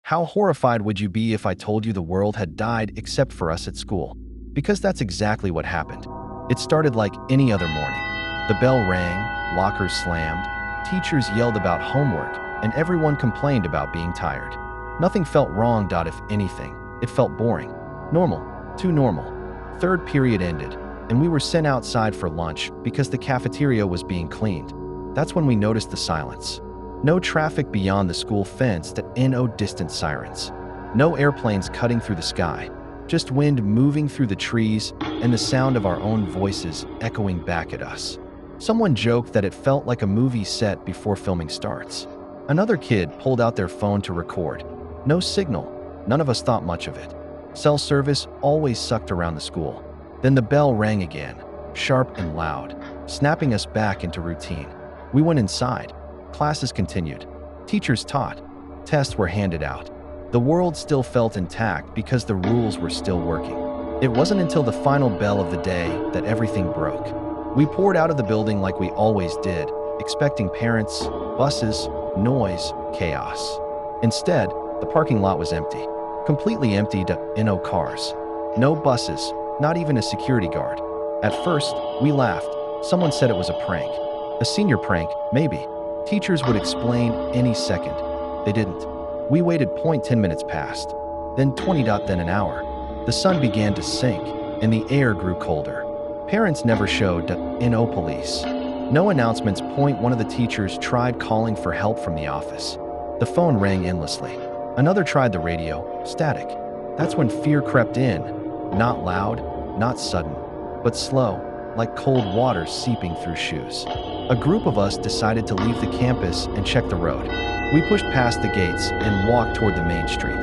How horrified would you be if I told you the world had died except for us at school? Because that's exactly what happened. It started like any other morning. The bell rang, lockers slammed, teachers yelled about homework, and everyone complained about being tired. Nothing felt wrong. If anything, it felt boring. Normal. Too normal. Third period ended, and we were sent outside for lunch because the cafeteria was being cleaned. That's when we noticed the silence. No traffic beyond the school fence. No distant sirens. No airplanes cutting through the sky. Just wind moving through the trees and the sound of our own voices echoing back at us. Someone joked that it felt like a movie set before filming starts. Another kid pulled out their phone to record. No signal. None of us thought much of it. Cell service always sucked around the school. Then the bell rang again, sharp and loud, snapping us back into routine. We went inside. Classes continued. Teachers taught. Tests were handed out. The world still felt intact because the rules were still working. It wasn't until the final bell of the day that everything broke. We poured out of the building like we always did, expecting parents, buses, noise, chaos. Instead, the parking lot was empty. Completely empty. No cars. No buses. Not even a security guard. At first, we laughed. Someone said it was a prank. A senior prank, maybe. Teachers would explain any second. They didn't. We waited. 10 minutes passed. Then 20. Then an hour. The sun began to sink, and the air grew colder. Parents never showed. No police. No announcements. One of the teachers tried calling for help from the office. The phone rang endlessly. Another tried the radio. Static. That's when fear crept in. Not loud, not sudden, but slow, like cold water seeping through shoes. A group of us decided to leave the campus and check the road. We pushed past the gates and walked toward the main street.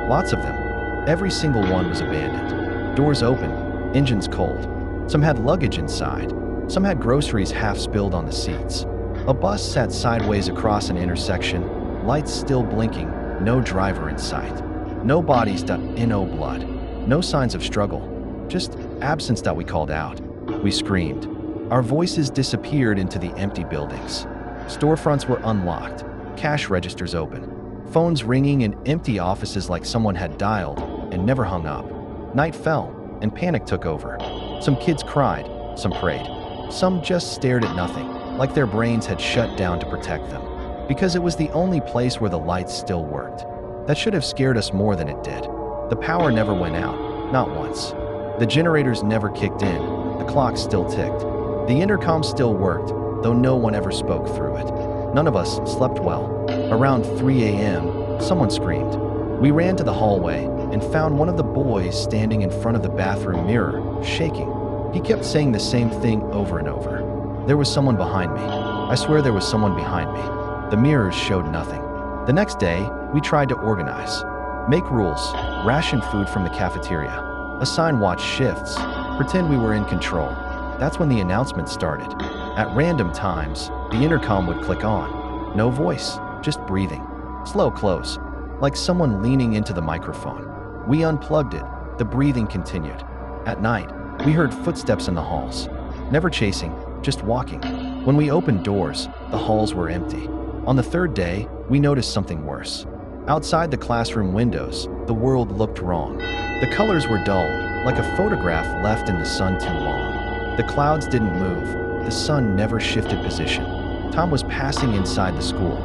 Lots of them. Every single one was abandoned. Doors open, engines cold. Some had luggage inside. Some had groceries half spilled on the seats. A bus sat sideways across an intersection, lights still blinking, no driver in sight. No bodies. No blood. No signs of struggle. Just absence. We called out. We screamed. Our voices disappeared into the empty buildings. Storefronts were unlocked. Cash registers open. Phones ringing in empty offices like someone had dialed and never hung up. Night fell, and panic took over. Some kids cried. Some prayed. Some just stared at nothing, like their brains had shut down to protect them. Because it was the only place where the lights still worked. That should have scared us more than it did. The power never went out, not once. The generators never kicked in, the clock still ticked. The intercom still worked, though no one ever spoke through it. None of us slept well. Around 3 a.m., someone screamed. We ran to the hallway and found one of the boys standing in front of the bathroom mirror, shaking. He kept saying the same thing over and over. There was someone behind me. I swear there was someone behind me. The mirrors showed nothing. The next day, we tried to organize. Make rules, ration food from the cafeteria, assign watch shifts, pretend we were in control. That's when the announcement started. At random times, the intercom would click on. No voice, just breathing. Slow close, like someone leaning into the microphone. We unplugged it. The breathing continued. At night, we heard footsteps in the halls. Never chasing, just walking. When we opened doors, the halls were empty. On the third day, we noticed something worse. Outside the classroom windows, the world looked wrong. The colors were dull, like a photograph left in the sun too long. The clouds didn't move. The sun never shifted position. Time was passing inside the school.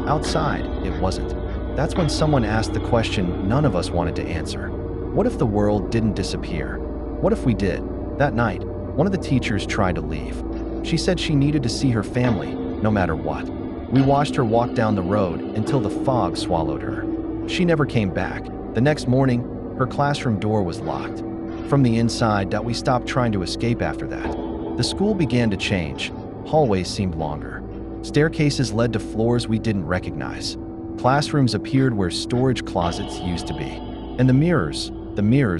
Outside, it wasn't. That's when someone asked the question none of us wanted to answer. What if the world didn't disappear? What if we did? That night, one of the teachers tried to leave. She said she needed to see her family, no matter what. We watched her walk down the road until the fog swallowed her. She never came back. The next morning, her classroom door was locked. From the inside, we stopped trying to escape after that. The school began to change. Hallways seemed longer. Staircases led to floors we didn't recognize. Classrooms appeared where storage closets used to be. And the mirrors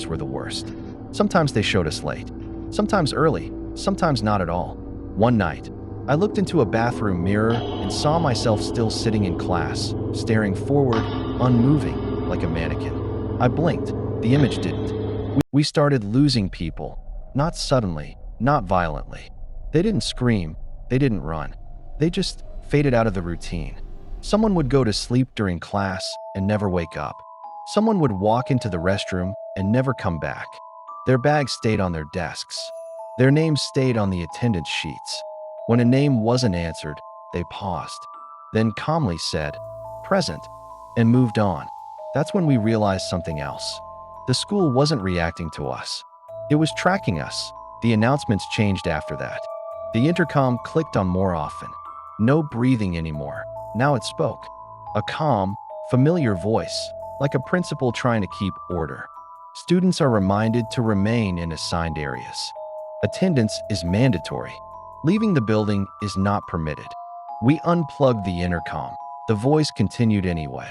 were the worst. Sometimes they showed us late. Sometimes early. Sometimes not at all. One night, I looked into a bathroom mirror and saw myself still sitting in class, staring forward, unmoving, like a mannequin. I blinked. The image didn't. We started losing people. Not suddenly, not violently. They didn't scream. They didn't run. They just faded out of the routine. Someone would go to sleep during class and never wake up. Someone would walk into the restroom and never come back. Their bags stayed on their desks. Their names stayed on the attendance sheets. When a name wasn't answered, they paused, then calmly said, "Present," and moved on. That's when we realized something else. The school wasn't reacting to us. It was tracking us. The announcements changed after that. The intercom clicked on more often. No breathing anymore. Now it spoke. A calm, familiar voice, like a principal trying to keep order. Students are reminded to remain in assigned areas. Attendance is mandatory. Leaving the building is not permitted. We unplugged the intercom. The voice continued anyway,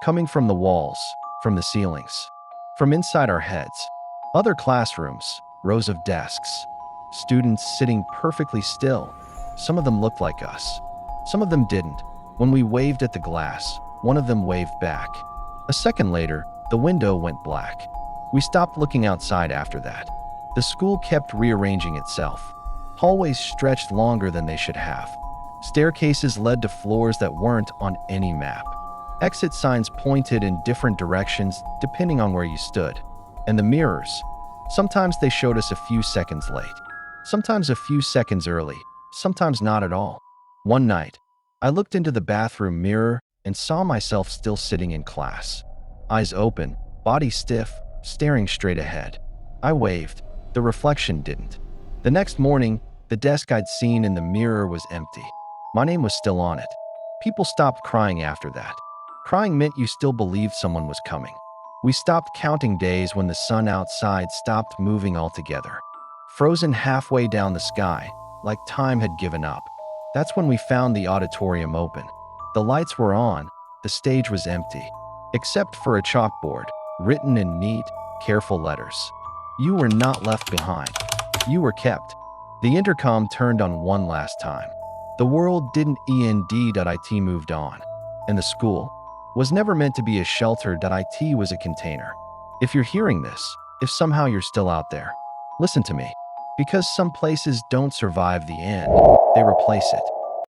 coming from the walls, from the ceilings, from inside our heads. Other classrooms, rows of desks, students sitting perfectly still. Some of them looked like us. Some of them didn't. When we waved at the glass, one of them waved back. A second later, the window went black. We stopped looking outside after that. The school kept rearranging itself. Hallways stretched longer than they should have. Staircases led to floors that weren't on any map. Exit signs pointed in different directions depending on where you stood. And the mirrors, sometimes they showed us a few seconds late. Sometimes a few seconds early. Sometimes not at all. One night, I looked into the bathroom mirror and saw myself still sitting in class. Eyes open, body stiff, staring straight ahead. I waved. The reflection didn't. The next morning, the desk I'd seen in the mirror was empty. My name was still on it. People stopped crying after that. Crying meant you still believed someone was coming. We stopped counting days when the sun outside stopped moving altogether. Frozen halfway down the sky, like time had given up. That's when we found the auditorium open. The lights were on, the stage was empty, except for a chalkboard, written in neat, careful letters. You were not left behind. You were kept. The intercom turned on one last time. The world didn't end.it moved on. And the school was never meant to be a shelter.it was a container. If you're hearing this, if somehow you're still out there, listen to me. Because some places don't survive the end, they replace it.